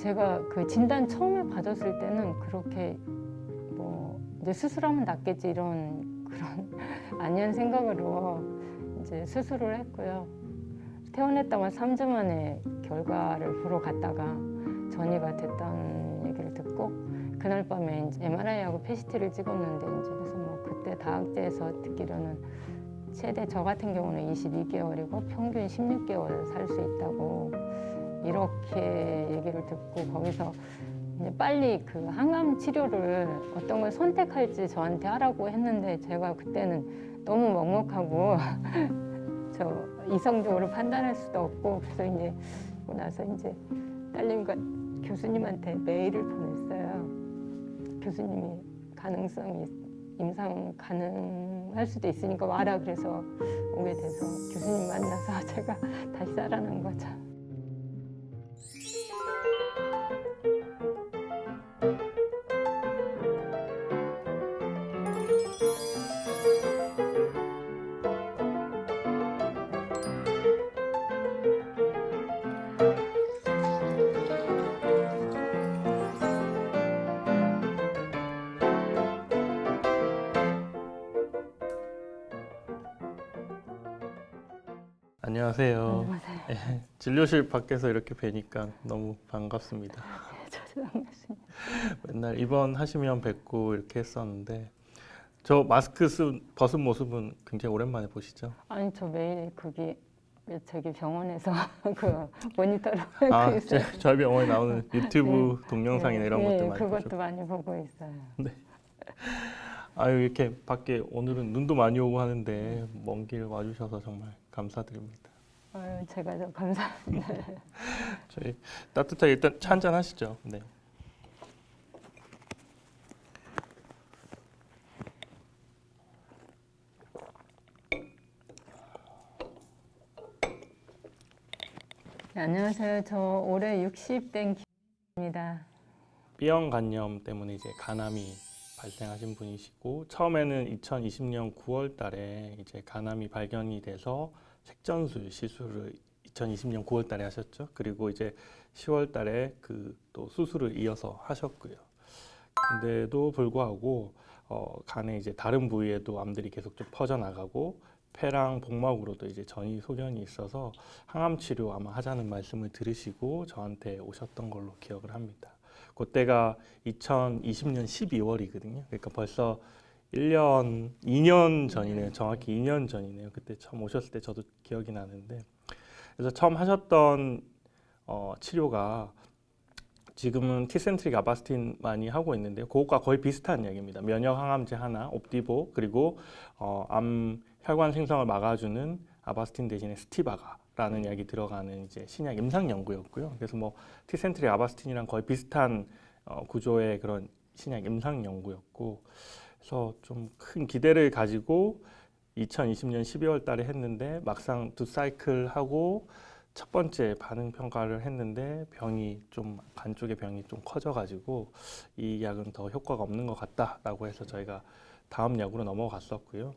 제가 그 진단 처음에 받았을 때는 그렇게 뭐 이제 수술하면 낫겠지 이런 그런 아니한 생각으로 이제 수술을 했고요. 퇴원했다가 3주 만에 결과를 보러 갔다가 전이가 됐다는 얘기를 듣고 그날 밤에 이제 MRI하고 PCT를 찍었는데 이제 그래서 뭐 그때 다학제에서 듣기로는 최대 저 같은 경우는 22개월이고 평균 16개월 살 수 있다고 이렇게 얘기를 듣고 거기서 이제 빨리 그 항암 치료를 어떤 걸 선택할지 저한테 하라고 했는데 제가 그때는 너무 먹먹하고 저 이성적으로 판단할 수도 없고 그래서 이제 그러고 나서 이제 딸님과 교수님한테 메일을 보냈어요. 교수님이 가능성이 임상 가능할 수도 있으니까 와라 그래서 오게 돼서 교수님 만나서 제가 다시 살아난 거죠. 안녕하세요. 맞아요. 예, 진료실 밖에서 이렇게 뵈니까 너무 반갑습니다. 저도 반갑습니다. 맨날 입원하시면 뵙고 이렇게 했었는데 저 마스크 벗은 모습은 굉장히 오랜만에 보시죠? 아니 저 매일 거기 저기 병원에서 그 모니터로 하고 아, 있어요. 저희 병원에 나오는 유튜브 동영상이나 이런 것들 많이 그것도 보죠. 많이 보고 있어요. 아유, 이렇게 밖에 오늘은 눈도 많이 오고 하는데 먼 길 와주셔서 정말 감사드립니다. 아유, 제가 더 감사합니다. 저희 따뜻하게 일단 차 한잔 하시죠. 네. 네, 안녕하세요. 저 올해 60된 김입니다. B형 간염 때문에 이제 간암이 발생하신 분이시고 처음에는 2020년 9월 달에 이제 간암이 발견이 돼서 색전술 시술을 2020년 9월 달에 하셨죠. 그리고 이제 10월 달에 그 또 수술을 이어서 하셨고요. 근데도 불구하고 간에 이제 다른 부위에도 암들이 계속 좀 퍼져 나가고 폐랑 복막으로도 이제 전이 소견이 있어서 항암 치료 아마 하자는 말씀을 들으시고 저한테 오셨던 걸로 기억을 합니다. 그때가 2020년 12월이거든요. 그러니까 벌써 1년, 2년 전이네요. 정확히 2년 전이네요. 그때 처음 오셨을 때 저도 기억이 나는데 그래서 처음 하셨던 치료가 지금은 티센트릭 아바스틴 많이 하고 있는데요. 그것과 거의 비슷한 이야기입니다. 면역 항암제 하나, 옵디보, 그리고 암 혈관 생성을 막아주는 아바스틴 대신에 스티바가라는 약이 들어가는 이제 신약 임상 연구였고요. 그래서 뭐 티센트릭 아바스틴이랑 거의 비슷한 구조의 그런 신약 임상 연구였고, 그래서 좀 큰 기대를 가지고 2020년 12월 달에 했는데 막상 두 사이클 하고 첫 번째 반응 평가를 했는데 병이 좀 간 쪽의 병이 좀 커져가지고 이 약은 더 효과가 없는 것 같다라고 해서 저희가 다음 약으로 넘어갔었고요.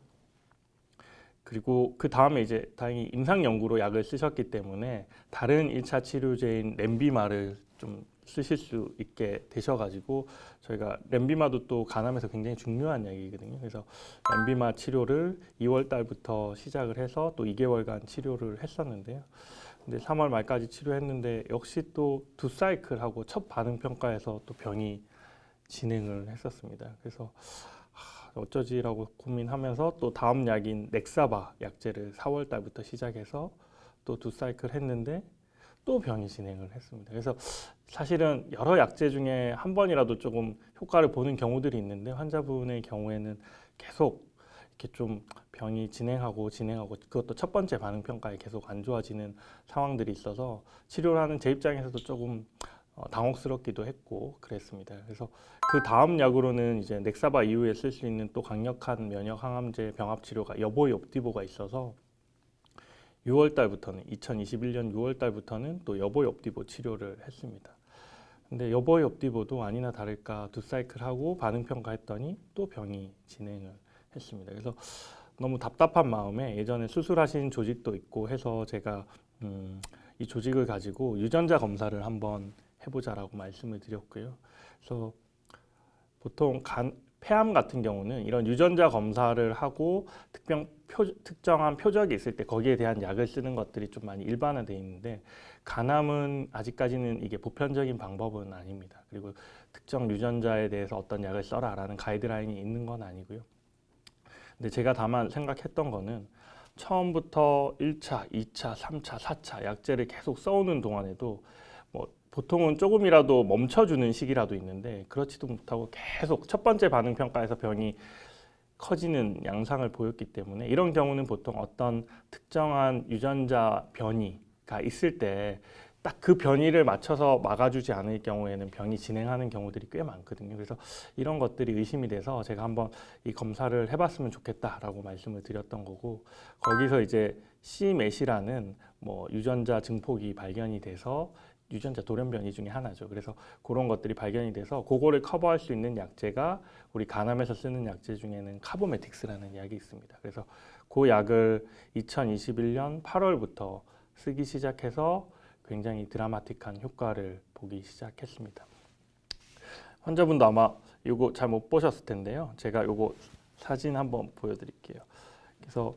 그리고 그 다음에 이제 다행히 임상 연구로 약을 쓰셨기 때문에 다른 1차 치료제인 렌비마를 좀 쓰실 수 있게 되셔가지고 저희가 렌비마도 또 간암에서 굉장히 중요한 약이거든요. 그래서 렌비마 치료를 2월 달부터 시작을 해서 또 2개월간 치료를 했었는데요. 근데 3월 말까지 치료했는데 역시 또 두 사이클하고 첫 반응 평가에서 또 병이 진행을 했었습니다. 그래서 어쩌지라고 고민하면서 또 다음 약인 넥사바 약제를 4월 달부터 시작해서 또 두 사이클 했는데 또 병이 진행을 했습니다. 그래서 사실은 여러 약제 중에 한 번이라도 조금 효과를 보는 경우들이 있는데 환자분의 경우에는 계속 이렇게 좀 병이 진행하고 그것도 첫 번째 반응 평가에 계속 안 좋아지는 상황들이 있어서 치료를 하는 제 입장에서도 조금 당혹스럽기도 했고 그랬습니다. 그래서 그 다음 약으로는 이제 넥사바 이후에 쓸 수 있는 또 강력한 면역 항암제 병합 치료가 여보이 옵디보가 있어서 6월 달부터는 2021년 6월 달부터는 또 여보이 옵디보 치료를 했습니다. 근데 여보이 옵디보도 아니나 다를까 두 사이클 하고 반응 평가했더니 또 병이 진행을 했습니다. 그래서 너무 답답한 마음에 예전에 수술하신 조직도 있고 해서 제가 이 조직을 가지고 유전자 검사를 한번 해보자라고 말씀을 드렸고요. 그래서 보통 폐암 같은 경우는 이런 유전자 검사를 하고 특정한 표적이 있을 때 거기에 대한 약을 쓰는 것들이 좀 많이 일반화되어 있는데, 간암은 아직까지는 이게 보편적인 방법은 아닙니다. 그리고 특정 유전자에 대해서 어떤 약을 써라라는 가이드라인이 있는 건 아니고요. 근데 제가 다만 생각했던 거는 처음부터 1차, 2차, 3차, 4차 약제를 계속 써오는 동안에도 뭐 보통은 조금이라도 멈춰주는 시기라도 있는데, 그렇지도 못하고 계속 첫 번째 반응 평가에서 병이 커지는 양상을 보였기 때문에, 이런 경우는 보통 어떤 특정한 유전자 변이가 있을 때 딱 그 변이를 맞춰서 막아주지 않을 경우에는 병이 진행하는 경우들이 꽤 많거든요. 그래서 이런 것들이 의심이 돼서 제가 한번 이 검사를 해봤으면 좋겠다라고 말씀을 드렸던 거고, 거기서 이제 c-met이라는 뭐 유전자 증폭이 발견이 돼서, 유전자 돌연 변이 중에 하나죠. 그래서 그런 것들이 발견이 돼서 그거를 커버할 수 있는 약제가 우리 간암에서 쓰는 약제 중에는 카보메틱스라는 약이 있습니다. 그래서 그 약을 2021년 8월부터 쓰기 시작해서 굉장히 드라마틱한 효과를 보기 시작했습니다. 환자분도 아마 이거 잘 못 보셨을 텐데요. 제가 이거 사진 한번 보여드릴게요. 그래서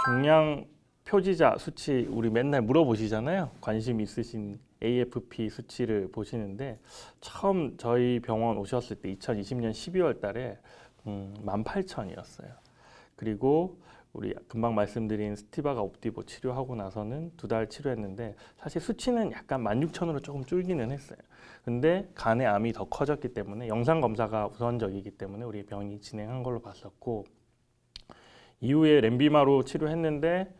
종양 표지자 수치 우리 맨날 물어보시잖아요. 관심 있으신 AFP 수치를 보시는데, 처음 저희 병원 오셨을 때 2020년 12월 달에 18,000이었어요. 그리고 우리 금방 말씀드린 스티바가 옵디보 치료하고 나서는 2달 치료했는데, 사실 수치는 약간 16,000으로 조금 줄기는 했어요. 근데 간의 암이 더 커졌기 때문에 영상 검사가 우선적이기 때문에 우리 병이 진행한 걸로 봤었고, 이후에 렌비마로 치료했는데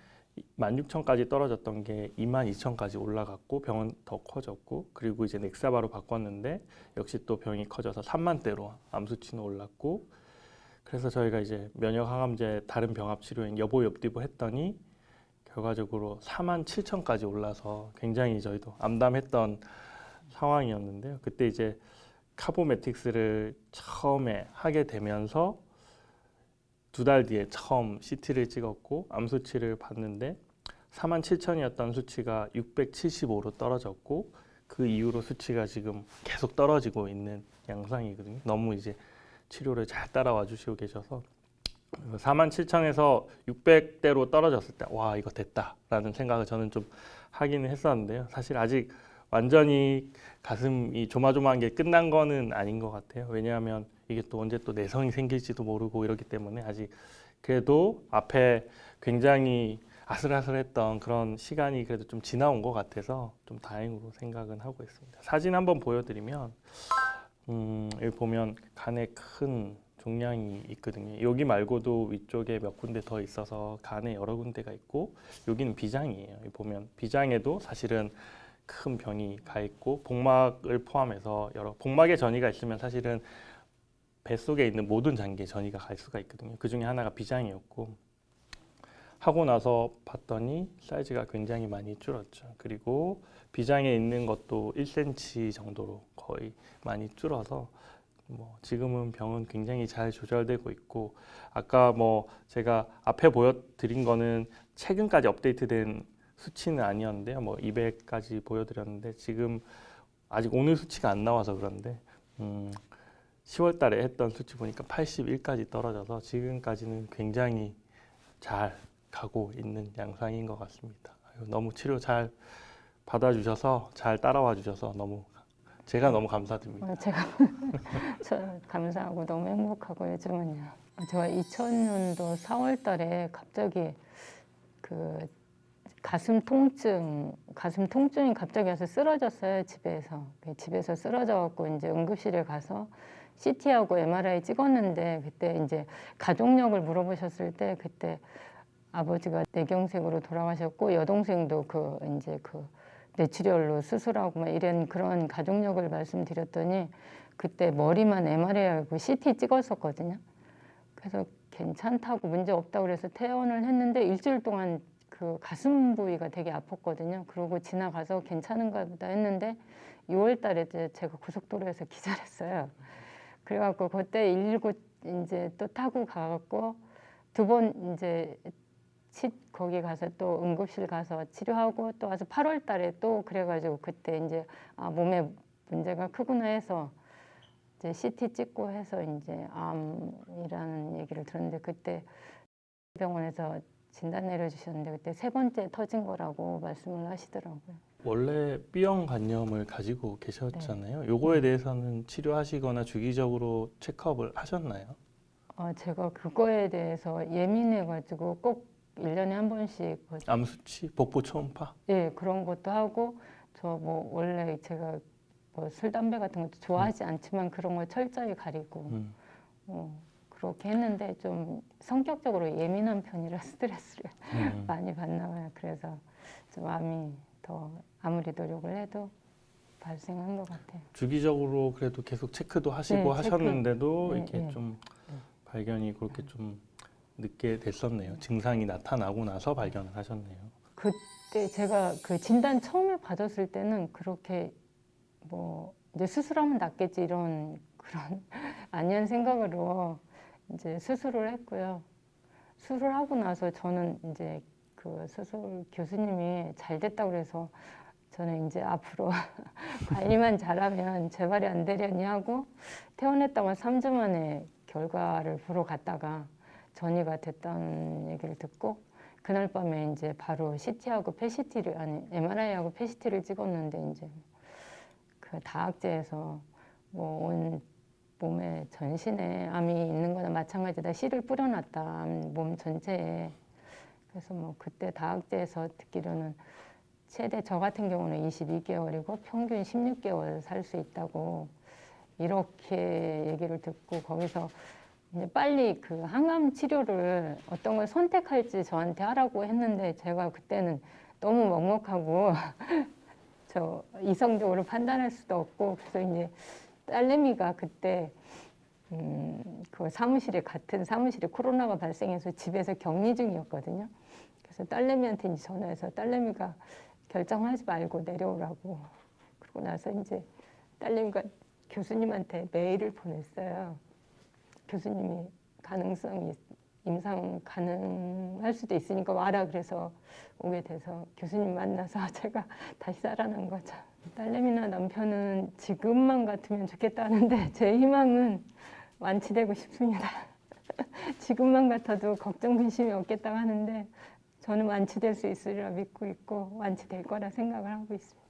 16,000까지 떨어졌던 게 22,000까지 올라갔고 병은 더 커졌고, 그리고 이제 넥사바로 바꿨는데 역시 또 병이 커져서 3만대로 암 수치는 올랐고, 그래서 저희가 이제 면역 항암제 다른 병합 치료인 여보 엽디보 했더니 결과적으로 47,000까지 올라서 굉장히 저희도 암담했던 상황이었는데요. 그때 이제 카보메틱스를 처음에 하게 되면서 2달 뒤에 처음 CT를 찍었고 암 수치를 봤는데 47,000이었던 수치가 675로 떨어졌고, 그 이후로 수치가 지금 계속 떨어지고 있는 양상이거든요. 너무 이제 치료를 잘 따라와 주시고 계셔서 47,000에서 600대로 떨어졌을 때 와, 이거 됐다라는 생각을 저는 좀 하기는 했었는데요. 사실 아직 완전히 가슴이 조마조마한 게 끝난 거는 아닌 것 같아요. 왜냐하면 이게 또 언제 또 내성이 생길지도 모르고 이러기 때문에, 아직 그래도 앞에 굉장히 아슬아슬했던 그런 시간이 그래도 좀 지나온 것 같아서 좀 다행으로 생각은 하고 있습니다. 사진 한번 보여드리면 여기 보면 간에 큰 종양이 있거든요. 여기 말고도 위쪽에 몇 군데 더 있어서 간에 여러 군데가 있고, 여기는 비장이에요. 여기 보면 비장에도 사실은 큰 병이 가 있고, 복막을 포함해서 여러 복막에 전이가 있으면 사실은 뱃속에 있는 모든 장기에 전이가 갈 수가 있거든요. 그 중에 하나가 비장이었고, 하고 나서 봤더니 사이즈가 굉장히 많이 줄었죠. 그리고 비장에 있는 것도 1cm 정도로 거의 많이 줄어서 뭐 지금은 병은 굉장히 잘 조절되고 있고, 아까 뭐 제가 앞에 보여드린 거는 최근까지 업데이트된 수치는 아니었는데요. 뭐 200까지 보여드렸는데 지금 아직 오늘 수치가 안 나와서 그런데 10월 달에 했던 수치 보니까 81까지 떨어져서 지금까지는 굉장히 잘 가고 있는 양상인 것 같습니다. 너무 치료 잘 받아주셔서 잘 따라와 주셔서 제가 너무 감사드립니다. 제가 저 감사하고 너무 행복하고, 요즘은요. 제가 2000년도 4월 달에 갑자기 그 가슴 통증이 갑자기 와서 쓰러졌어요, 집에서. 집에서 쓰러져갖고 이제 응급실에 가서 CT하고 MRI 찍었는데, 그때 이제 가족력을 물어보셨을 때 그때 아버지가 뇌경색으로 돌아가셨고, 여동생도 이제 뇌출혈로 수술하고 막 이런 그런 가족력을 말씀드렸더니, 그때 머리만 MRI하고 CT 찍었었거든요. 그래서 괜찮다고 문제 없다고 그래서 퇴원을 했는데, 일주일 동안 그 가슴 부위가 되게 아팠거든요. 그러고 지나가서 괜찮은가 보다 했는데 6월 달에 제가 고속도로에서 기절했어요. 그래갖고 그때 119 이제 또 타고 가갖고 2번 이제 거기 가서 또 응급실 가서 치료하고 또 와서 8월 달에 또 그래가지고 그때 이제 몸에 문제가 크구나 해서 이제 CT 찍고 해서 이제 암이라는 얘기를 들었는데 그때 병원에서 진단 내려주셨는데 그때 3번째 터진 거라고 말씀을 하시더라고요. 원래 B형 간염을 가지고 계셨잖아요. 요거에 대해서는 치료하시거나 주기적으로 체크업을 하셨나요? 제가 그거에 대해서 예민해가지고 꼭 1년에 한 번씩 암 수치, 복부 초음파. 예, 그런 것도 하고 저 뭐 원래 제가 뭐 술, 담배 같은 것도 좋아하지 않지만 그런 걸 철저히 가리고 그렇게 했는데 좀 성격적으로 예민한 편이라 스트레스를 많이 받나 봐요. 그래서 좀 암이 더 아무리 노력을 해도 발생한 것 같아요. 주기적으로 그래도 계속 체크도 하시고 네, 하셨는데도 네, 이렇게 네. 좀 발견이 그렇게 좀 늦게 됐었네요. 증상이 나타나고 나서 발견을 하셨네요. 그때 제가 그 진단 처음에 받았을 때는 그렇게 뭐 이제 수술하면 낫겠지 이런 그런 아니한 생각으로 이제 수술을 했고요. 수술을 하고 나서 저는 이제 그 수술 교수님이 잘 됐다고 그래서 저는 이제 앞으로 관리만 잘하면 재발이 안 되려니 하고 퇴원했다가 3주 만에 결과를 보러 갔다가 전이가 됐다는 얘기를 듣고 그날 밤에 이제 바로 CT하고 PCT를 아니 MRI하고 PCT를 찍었는데 이제 그 다학제에서 뭐 온 몸에 전신에 암이 있는 거나 마찬가지다. 씨를 뿌려놨다. 몸 전체에. 그래서 뭐 그때 다학제에서 듣기로는 최대 저 같은 경우는 22개월이고 평균 16개월 살 수 있다고 이렇게 얘기를 듣고 거기서 이제 빨리 그 항암 치료를 어떤 걸 선택할지 저한테 하라고 했는데 제가 그때는 너무 먹먹하고 저 이성적으로 판단할 수도 없고 그래서 이제 딸내미가 그때 그 사무실에 같은 사무실에 코로나가 발생해서 집에서 격리 중이었거든요. 그래서 딸내미한테 이제 전화해서 딸내미가 결정하지 말고 내려오라고. 그러고 나서 이제 딸내미가 교수님한테 메일을 보냈어요. 교수님이 가능성이 임상 가능할 수도 있으니까 와라 그래서 오게 돼서 교수님 만나서 제가 다시 살아난 거죠. 딸내미나 남편은 지금만 같으면 좋겠다 하는데 제 희망은 완치되고 싶습니다. 지금만 같아도 걱정 근심이 없겠다고 하는데 저는 완치될 수 있으리라 믿고 있고 완치될 거라 생각을 하고 있습니다.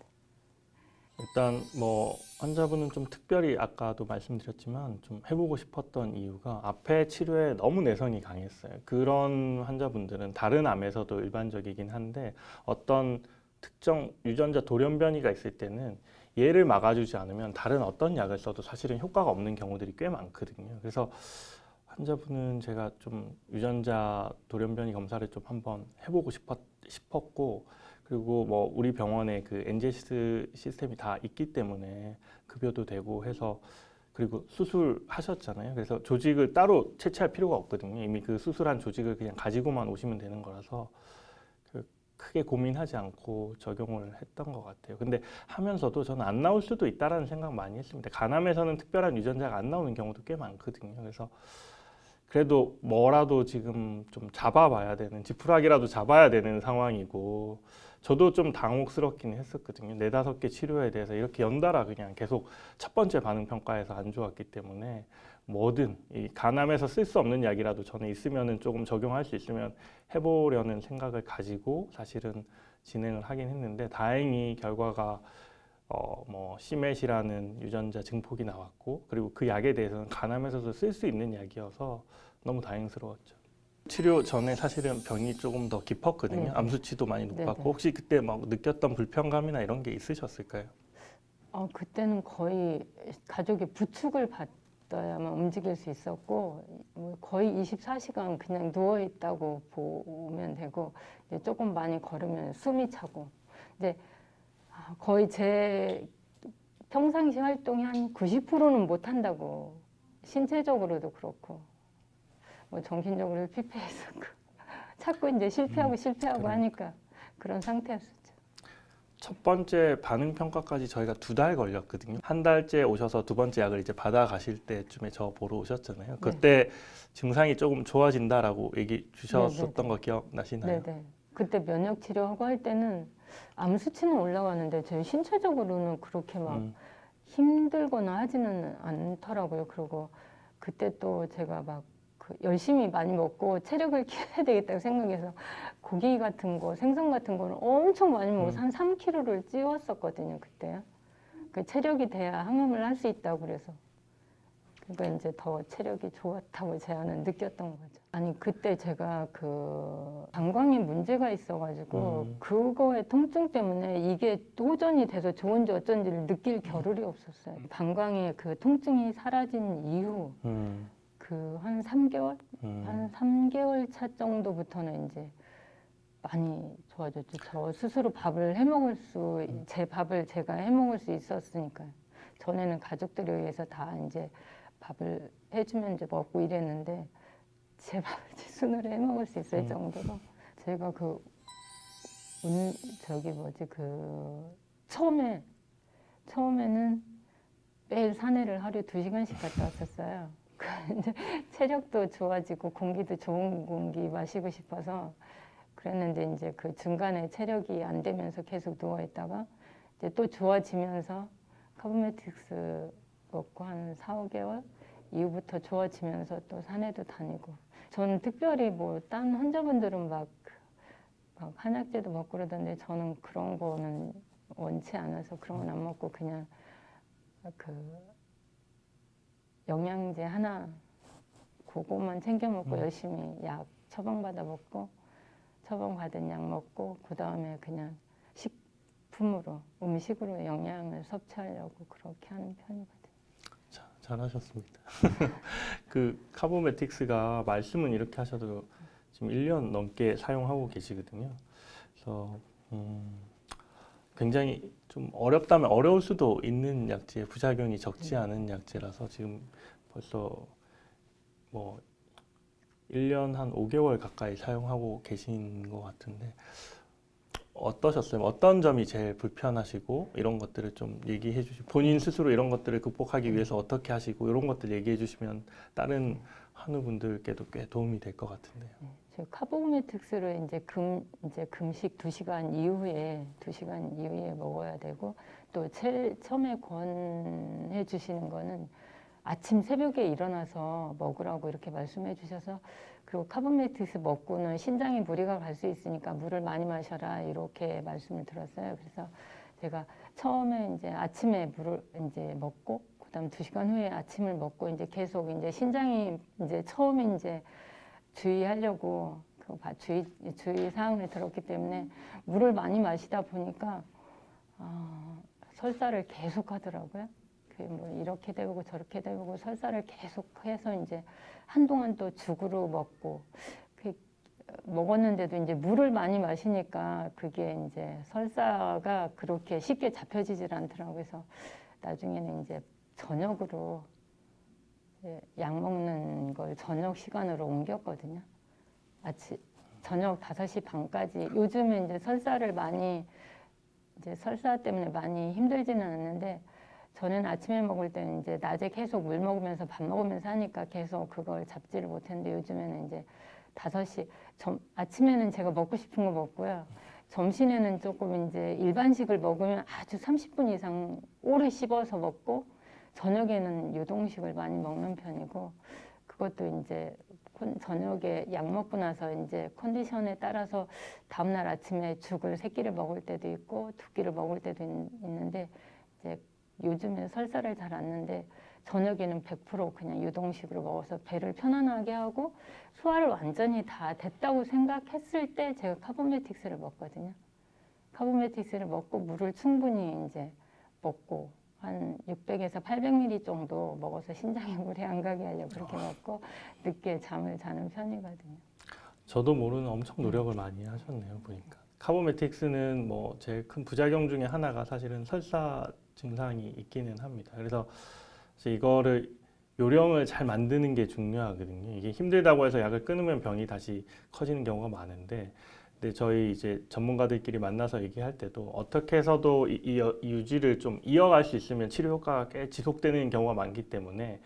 일단 뭐 환자분은 좀 특별히 아까도 말씀드렸지만 좀 해보고 싶었던 이유가 앞에 치료에 너무 내성이 강했어요. 그런 환자분들은 다른 암에서도 일반적이긴 한데 어떤 특정 유전자 돌연변이가 있을 때는 얘를 막아주지 않으면 다른 어떤 약을 써도 사실은 효과가 없는 경우들이 꽤 많거든요. 그래서 환자분은 제가 좀 유전자 돌연변이 검사를 좀 한번 해보고 싶었고 그리고 뭐 우리 병원에 그 NGS 시스템이 다 있기 때문에 급여도 되고 해서 그리고 수술하셨잖아요. 그래서 조직을 따로 채취할 필요가 없거든요. 이미 그 수술한 조직을 그냥 가지고만 오시면 되는 거라서 크게 고민하지 않고 적용을 했던 것 같아요. 근데 하면서도 저는 안 나올 수도 있다라는 생각 많이 했습니다. 간암에서는 특별한 유전자가 안 나오는 경우도 꽤 많거든요. 그래서 그래도 뭐라도 지금 좀 잡아봐야 되는, 지푸라기라도 잡아야 되는 상황이고 저도 좀 당혹스럽긴 했었거든요. 4-5개 치료에 대해서 이렇게 연달아 그냥 계속 첫 번째 반응 평가에서 안 좋았기 때문에 뭐든 이 간암에서 쓸 수 없는 약이라도 저는 있으면은 조금 적용할 수 있으면 해보려는 생각을 가지고 사실은 진행을 하긴 했는데 다행히 결과가 뭐 시맷이라는 유전자 증폭이 나왔고 그리고 그 약에 대해서는 간암에서도 쓸 수 있는 약이어서 너무 다행스러웠죠. 치료 전에 사실은 병이 조금 더 깊었거든요. 네네. 암 수치도 많이 높았고 네네. 혹시 그때 막 느꼈던 불편감이나 이런 게 있으셨을까요? 그때는 거의 가족이 부축을 받아야만 움직일 수 있었고 뭐 거의 24시간 그냥 누워 있다고 보면 되고 이제 조금 많이 걸으면 숨이 차고 이제 거의 제 평상시 활동이 한 90%는 못 한다고 신체적으로도 그렇고 뭐 정신적으로도 피폐했었고 자꾸 이제 실패하고 그러니까. 하니까 그런 상태였었죠. 첫 번째 반응 평가까지 저희가 2달 걸렸거든요. 한 달째 오셔서 2번째 약을 이제 받아 가실 때쯤에 저 보러 오셨잖아요. 그때 증상이 조금 좋아진다라고 얘기 주셨었던 네네네. 거 기억나시나요? 네네. 그때 면역 치료하고 할 때는 암 수치는 올라가는데 제 신체적으로는 그렇게 막 힘들거나 하지는 않더라고요. 그리고 그때 또 제가 막 열심히 많이 먹고 체력을 키워야 되겠다고 생각해서 고기 같은 거, 생선 같은 거를 엄청 많이 먹어서 한 3kg를 찌웠었거든요, 그때. 그 체력이 돼야 항암을 할 수 있다고 그래서. 그러니까 이제 더 체력이 좋았다고 제가는 느꼈던 거죠. 아니, 그때 제가 그 방광에 문제가 있어가지고 그거의 통증 때문에 이게 도전이 돼서 좋은지 어쩐지를 느낄 겨를이 없었어요. 방광에 그 통증이 사라진 이후 그 한 3개월? 한 3개월 차 정도부터는 이제 많이 좋아졌죠. 저 스스로 밥을 해먹을 제 밥을 제가 해먹을 수 있었으니까요. 전에는 가족들에 의해서 다 이제 밥을 해주면 이제 먹고 이랬는데 제 밥을 제 손으로 해먹을 수 있을 정도로 제가 처음에는 매일 산에를 하루에 2시간씩 갔다 왔었어요. 이제 체력도 좋아지고 공기도 좋은 공기 마시고 싶어서 그랬는데 이제 그 중간에 체력이 안 되면서 계속 누워 있다가 이제 또 좋아지면서 카보메틱스 먹고 한 4, 5개월 이후부터 좋아지면서 또 산에도 다니고. 저는 특별히 뭐 딴 환자분들은 막 한약재도 먹고 그러던데 저는 그런 거는 원치 않아서 그런 건 안 먹고 그냥 그 영양제 하나 그것만 챙겨 먹고 열심히 약 처방받아 먹고 처방받은 약 먹고 그 다음에 그냥 식품으로 음식으로 영양을 섭취하려고 그렇게 하는 편이거든요. 자, 잘하셨습니다. 그 카보메틱스가 말씀은 이렇게 하셔도 지금 1년 넘게 사용하고 계시거든요. 그래서 굉장히 좀 어렵다면 어려울 수도 있는 약제, 부작용이 적지 않은 약제라서 지금 벌써 뭐 1년 한 5개월 가까이 사용하고 계신 것 같은데 어떠셨어요? 어떤 점이 제일 불편하시고 이런 것들을 좀 얘기해 주시고 본인 스스로 이런 것들을 극복하기 위해서 어떻게 하시고 이런 것들 얘기해 주시면 다른 한우분들께도 꽤 도움이 될 것 같은데요. 저 카보메틱스를 이제 금식 2시간 이후에 먹어야 되고 또 처음에 권해 주시는 거는 아침 새벽에 일어나서 먹으라고 이렇게 말씀해 주셔서 그리고 카보메틱스 먹고는 신장에 무리가 갈 수 있으니까 물을 많이 마셔라 이렇게 말씀을 들었어요. 그래서 제가 처음에 이제 아침에 물을 이제 먹고 그다음 2시간 후에 아침을 먹고 이제 계속 이제 신장이 이제 처음에 이제 주의하려고 주의 사항을 들었기 때문에 물을 많이 마시다 보니까 설사를 계속 하더라고요. 뭐 이렇게 되고 저렇게 되고 설사를 계속해서 이제 한동안 또 죽으로 먹고 먹었는데도 이제 물을 많이 마시니까 그게 이제 설사가 그렇게 쉽게 잡혀지질 않더라고요. 그래서 나중에는 이제 저녁으로 약 먹는 걸 저녁 시간으로 옮겼거든요. 저녁 5시 반까지. 요즘은 이제 설사 때문에 많이 힘들지는 않는데 저는 아침에 먹을 때는 이제 낮에 계속 물 먹으면서 밥 먹으면서 하니까 계속 그걸 잡지를 못했는데 요즘에는 이제 5시 아침에는 제가 먹고 싶은 거 먹고요. 점심에는 조금 이제 일반식을 먹으면 아주 30분 이상 오래 씹어서 먹고 저녁에는 유동식을 많이 먹는 편이고 그것도 이제 저녁에 약 먹고 나서 이제 컨디션에 따라서 다음날 아침에 죽을 3끼를 먹을 때도 있고 2끼를 먹을 때도 있는데 이제 요즘에 설사를 잘 앓는데 저녁에는 100% 그냥 유동식으로 먹어서 배를 편안하게 하고 소화를 완전히 다 됐다고 생각했을 때 제가 카보메틱스를 먹거든요. 카보메틱스를 먹고 물을 충분히 이제 먹고 한 600에서 800ml 정도 먹어서 신장에 물이 안 가게 하려고 그렇게 먹고 늦게 잠을 자는 편이거든요. 저도 모르는 엄청 노력을 많이 하셨네요, 보니까. 카보메틱스는 뭐 제일 큰 부작용 중에 하나가 사실은 설사 증상이 있기는 합니다. 그래서 이거를 요령을 잘 만드는 게 중요하거든요. 이게 힘들다고 해서 약을 끊으면 병이 다시 커지는 경우가 많은데, 근데 저희 이제 전문가들끼리 만나서 얘기할 때도 어떻게 해서도 이 유지를 좀 이어갈 수 있으면 치료 효과가 꽤 지속되는 경우가 많기 때문에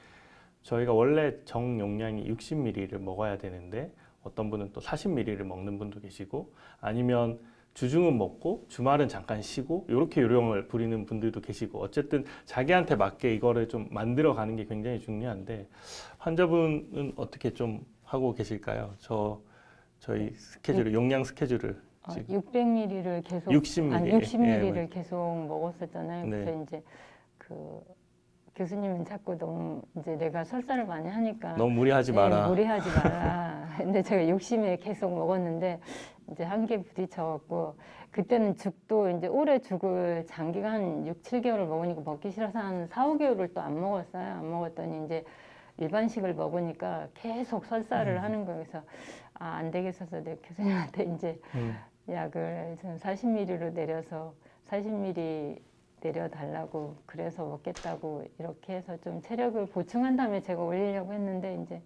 저희가 원래 정용량이 60ml를 먹어야 되는데 어떤 분은 또 40ml를 먹는 분도 계시고 아니면 주중은 먹고 주말은 잠깐 쉬고 이렇게 요령을 부리는 분들도 계시고 어쨌든 자기한테 맞게 이거를 좀 만들어 가는 게 굉장히 중요한데 환자분은 어떻게 좀 하고 계실까요? 저희 스케줄을 용량 스케줄을 지금 600ml를 계속 60ml. 아니 예, 60ml를 계속 먹었었잖아요. 네. 그래서 이제 그 교수님은 자꾸 너무 이제 내가 설사를 많이 하니까 너무 무리하지 네, 마라. 무리하지 마라. 근데 제가 욕심에 계속 먹었는데 이제 한계에 부딪혀갖고 그때는 죽도 이제 오래 죽을 장기가 한 6, 7개월을 먹으니까 먹기 싫어서 한 4, 5개월을 또 안 먹었어요. 안 먹었더니 이제 일반식을 먹으니까 계속 설사를 하는 거예요. 그래서 안 되겠어서 내 교수님한테 이제 약을 40ml로 내려서 40ml 내려달라고 그래서 먹겠다고 이렇게 해서 좀 체력을 보충한 다음에 제가 올리려고 했는데 이제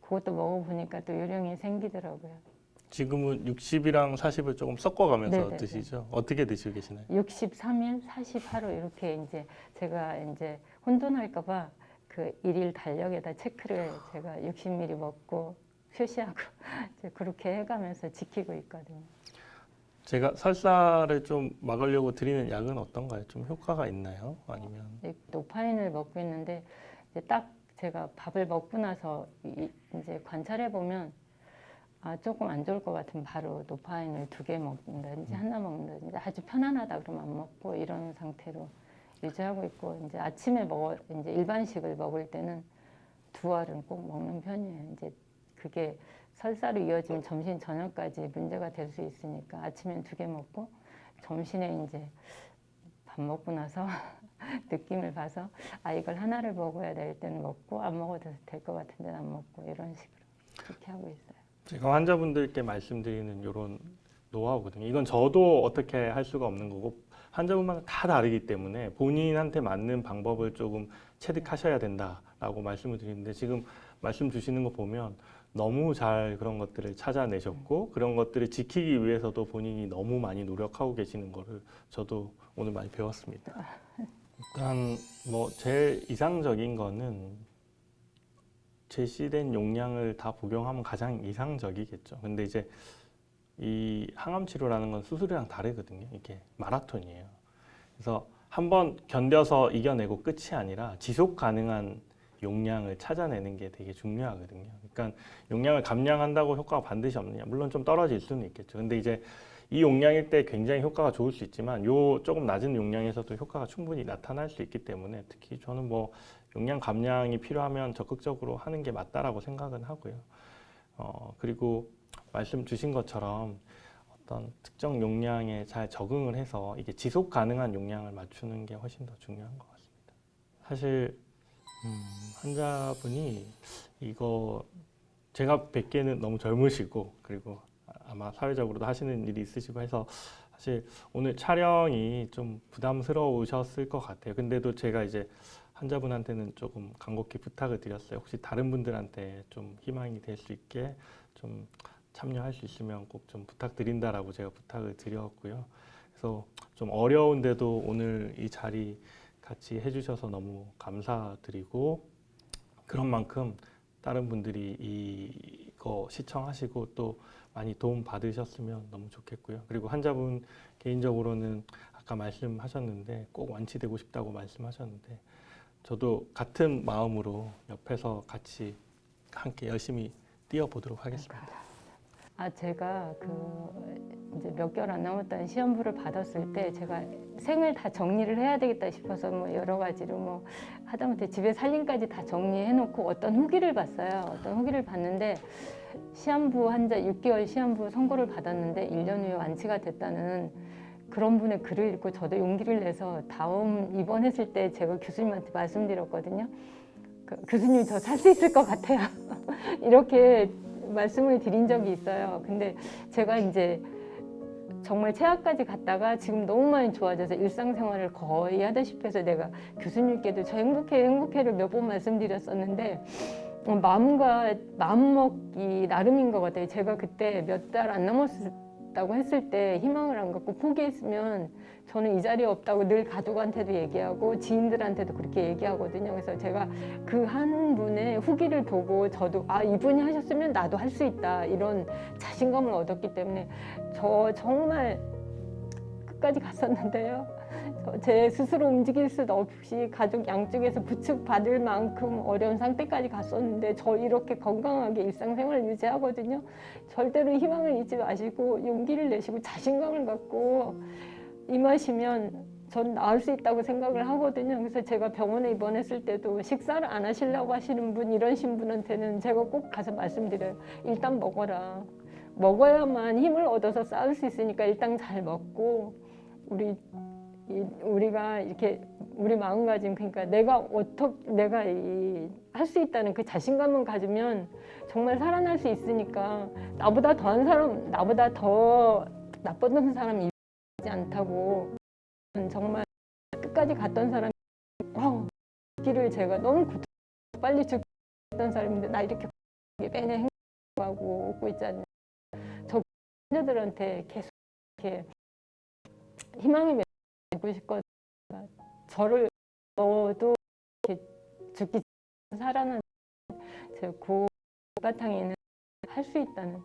그것도 먹어보니까 또 요령이 생기더라고요. 지금은 60이랑 40을 조금 섞어가면서 네네네. 드시죠? 어떻게 드시고 계시나요? 63일, 40하루 이렇게 이제 제가 이제 혼돈할까봐 그 일일 달력에다 체크를 제가 60ml 먹고 표시하고 이제 그렇게 해가면서 지키고 있거든요. 제가 설사를 좀 막으려고 드리는 약은 어떤가요? 좀 효과가 있나요? 아니면 노파인을 먹고 있는데 이제 딱 제가 밥을 먹고 나서 이제 관찰해 보면 조금 안 좋을 것 같으면 바로 노파인을 2개 먹는다든지 하나 먹는다든지 아주 편안하다 그러면 안 먹고 이런 상태로 유지하고 있고 이제 아침에 이제 일반식을 먹을 때는 2알은 꼭 먹는 편이에요. 이제 그게 설사로 이어지면 점심 저녁까지 문제가 될 수 있으니까 아침엔 2개 먹고 점심에 이제 밥 먹고 나서 느낌을 봐서 이걸 하나를 먹어야 될 때는 먹고 안 먹어도 될 것 같은 데는 안 먹고 이런 식으로 그렇게 하고 있어요. 제가 환자분들께 말씀드리는 이런 노하우거든요. 이건 저도 어떻게 할 수가 없는 거고 환자분마다 다 다르기 때문에 본인한테 맞는 방법을 조금 체득하셔야 된다라고 말씀을 드리는데 지금 말씀 주시는 거 보면 너무 잘 그런 것들을 찾아내셨고 그런 것들을 지키기 위해서도 본인이 너무 많이 노력하고 계시는 거를 저도 오늘 많이 배웠습니다. 일단 뭐 제일 이상적인 거는 제시된 용량을 다 복용하면 가장 이상적이겠죠. 근데 이제 이 항암 치료라는 건 수술이랑 다르거든요. 이게 마라톤이에요. 그래서 한번 견뎌서 이겨내고 끝이 아니라 지속 가능한 용량을 찾아내는 게 되게 중요하거든요. 그러니까 용량을 감량한다고 효과가 반드시 없느냐? 물론 좀 떨어질 수는 있겠죠. 근데 이제 이 용량일 때 굉장히 효과가 좋을 수 있지만 요 조금 낮은 용량에서도 효과가 충분히 나타날 수 있기 때문에 특히 저는 뭐 용량 감량이 필요하면 적극적으로 하는 게 맞다라고 생각은 하고요. 그리고 말씀 주신 것처럼 어떤 특정 용량에 잘 적응을 해서 이게 지속 가능한 용량을 맞추는 게 훨씬 더 중요한 것 같습니다. 사실 환자분이 이거 제가 뵙기에는 너무 젊으시고 그리고 아마 사회적으로도 하시는 일이 있으시고 해서 사실 오늘 촬영이 좀 부담스러우셨을 것 같아요. 근데도 제가 이제 환자분한테는 조금 간곡히 부탁을 드렸어요. 혹시 다른 분들한테 좀 희망이 될 수 있게 좀 참여할 수 있으면 꼭 좀 부탁드린다라고 제가 부탁을 드렸고요. 그래서 좀 어려운데도 오늘 이 자리 같이 해주셔서 너무 감사드리고 그런 만큼 다른 분들이 이거 시청하시고 또 많이 도움 받으셨으면 너무 좋겠고요. 그리고 환자분 개인적으로는 아까 말씀하셨는데 꼭 완치되고 싶다고 말씀하셨는데 저도 같은 마음으로 옆에서 같이 함께 열심히 뛰어보도록 하겠습니다. 제가 이제 몇 개월 안 남았다는 시험부를 받았을 때 제가 생을 다 정리를 해야 되겠다 싶어서 뭐 여러 가지로 뭐 하다못해 집에 살림까지 다 정리해놓고 어떤 후기를 봤어요. 어떤 후기를 봤는데 시한부 환자 6개월 시한부 선고를 받았는데 1년 후에 완치가 됐다는 그런 분의 글을 읽고 저도 용기를 내서 다음 입원했을 때 제가 교수님한테 말씀드렸거든요. 교수님 저 살 수 있을 것 같아요. 이렇게 말씀을 드린 적이 있어요. 근데 제가 이제 정말 최악까지 갔다가 지금 너무 많이 좋아져서 일상생활을 거의 하다시피 해서 내가 교수님께도 저 행복해를 몇 번 말씀드렸었는데 마음먹기 나름인 것 같아요. 제가 그때 몇 달 안 남았다고 했을 때 희망을 안 갖고 포기했으면 저는 이 자리에 없다고 늘 가족한테도 얘기하고 지인들한테도 그렇게 얘기하거든요. 그래서 제가 그 한 분의 후기를 보고 저도 이분이 하셨으면 나도 할 수 있다 이런 자신감을 얻었기 때문에 저 정말 끝까지 갔었는데요. 제 스스로 움직일 수도 없이 가족 양쪽에서 부축받을 만큼 어려운 상태까지 갔었는데 저 이렇게 건강하게 일상생활을 유지하거든요. 절대로 희망을 잊지 마시고 용기를 내시고 자신감을 갖고 임하시면 전 나을 수 있다고 생각을 하거든요. 그래서 제가 병원에 입원했을 때도 식사를 안 하시려고 하시는 분, 이러신 분한테는 제가 꼭 가서 말씀드려요. 일단 먹어라. 먹어야만 힘을 얻어서 싸울 수 있으니까 일단 잘 먹고 우리가 이렇게 우리 마음가짐, 그러니까 내가 할 수 있다는 그 자신감을 가지면 정말 살아날 수 있으니까 나보다 더한 사람, 나보다 더 나빴던 사람이 있지 않다고. 정말 끝까지 갔던 사람이 길을 제가 너무 빨리 죽었던 사람인데 나 이렇게 매년 행복하고 웃고 있지 않냐. 저 환자들한테 계속 이렇게 희망을 주고 싶거든요. 저를 너도 이렇게 죽기 전에 살아난 제 고바탕에는 할 수 있다는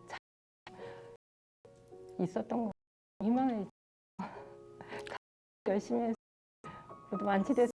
있었던 거. 희망을 열심히 해서 모두 완치됐어요.